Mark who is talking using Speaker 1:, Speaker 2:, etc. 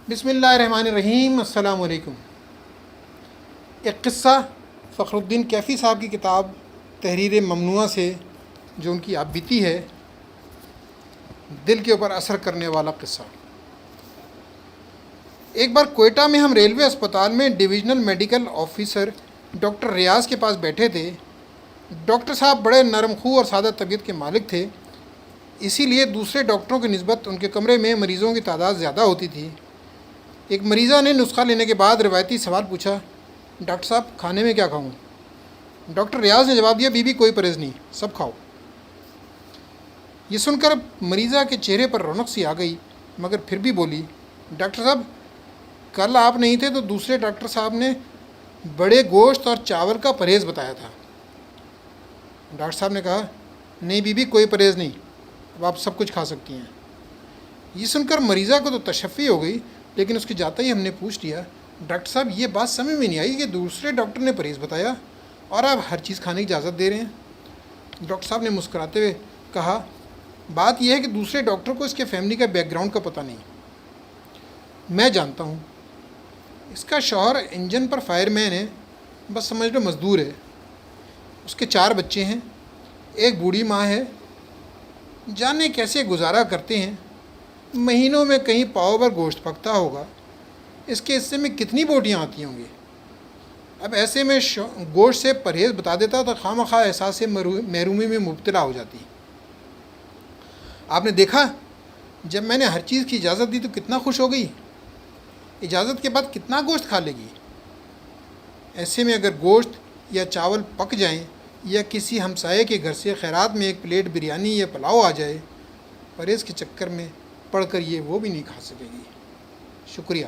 Speaker 1: بسم اللہ الرحمن الرحیم۔ السلام علیکم۔ ایک قصہ فخر الدین کیفی صاحب کی کتاب تحریر ممنوعہ سے جو ان کی آپ بیتی ہے، دل کے اوپر اثر کرنے والا قصہ۔ ایک بار کوئٹہ میں ہم ریلوے اسپتال میں ڈویژنل میڈیکل آفیسر ڈاکٹر ریاض کے پاس بیٹھے تھے۔ ڈاکٹر صاحب بڑے نرم خو اور سادہ طبیعت کے مالک تھے، اسی لیے دوسرے ڈاکٹروں کی نسبت ان کے کمرے میں مریضوں کی تعداد زیادہ ہوتی تھی۔ ایک مریضہ نے نسخہ لینے کے بعد روایتی سوال پوچھا، ڈاکٹر صاحب کھانے میں کیا کھاؤں؟ ڈاکٹر ریاض نے جواب دیا، بی بی کوئی پرہیز نہیں، سب کھاؤ۔ یہ سن کر مریضہ کے چہرے پر رونق سی آ گئی، مگر پھر بھی بولی، ڈاکٹر صاحب کل آپ نہیں تھے تو دوسرے ڈاکٹر صاحب نے بڑے گوشت اور چاول کا پرہیز بتایا تھا۔ ڈاکٹر صاحب نے کہا، نہیں بی بی کوئی پرہیز نہیں، اب آپ سب کچھ کھا سکتی ہیں۔ یہ سن کر مریضہ کو تو تشفی ہو گئی، لیکن اس کے جاتے ہی ہم نے پوچھ لیا، ڈاکٹر صاحب یہ بات سمجھ میں نہیں آئی کہ دوسرے ڈاکٹر نے پرہیز بتایا اور آپ ہر چیز کھانے کی اجازت دے رہے ہیں۔ ڈاکٹر صاحب نے مسکراتے ہوئے کہا، بات یہ ہے کہ دوسرے ڈاکٹر کو اس کے فیملی کا بیک گراؤنڈ کا پتہ نہیں، میں جانتا ہوں۔ اس کا شوہر انجن پر فائر مین ہے، بس سمجھ لو مزدور ہے۔ اس کے 4 بچے ہیں، ایک بوڑھی ماں ہے، جانے کیسے گزارا کرتے ہیں، مہینوں میں کہیں پاؤ بھر گوشت پکتا ہوگا، اس کے حصے میں کتنی بوٹیاں آتی ہوں گی۔ اب ایسے میں گوشت سے پرہیز بتا دیتا تو خواہ مخواہ احساس محرومی میں مبتلا ہو جاتی۔ آپ نے دیکھا جب میں نے ہر چیز کی اجازت دی تو کتنا خوش ہو گئی، اجازت کے بعد کتنا گوشت کھا لے گی۔ ایسے میں اگر گوشت یا چاول پک جائیں یا کسی ہمسائے کے گھر سے خیرات میں ایک پلیٹ بریانی یا پلاؤ آ جائے، پرہیز کے چکر میں پڑھ کر یہ وہ بھی نہیں کھا سکے گی۔ شکریہ۔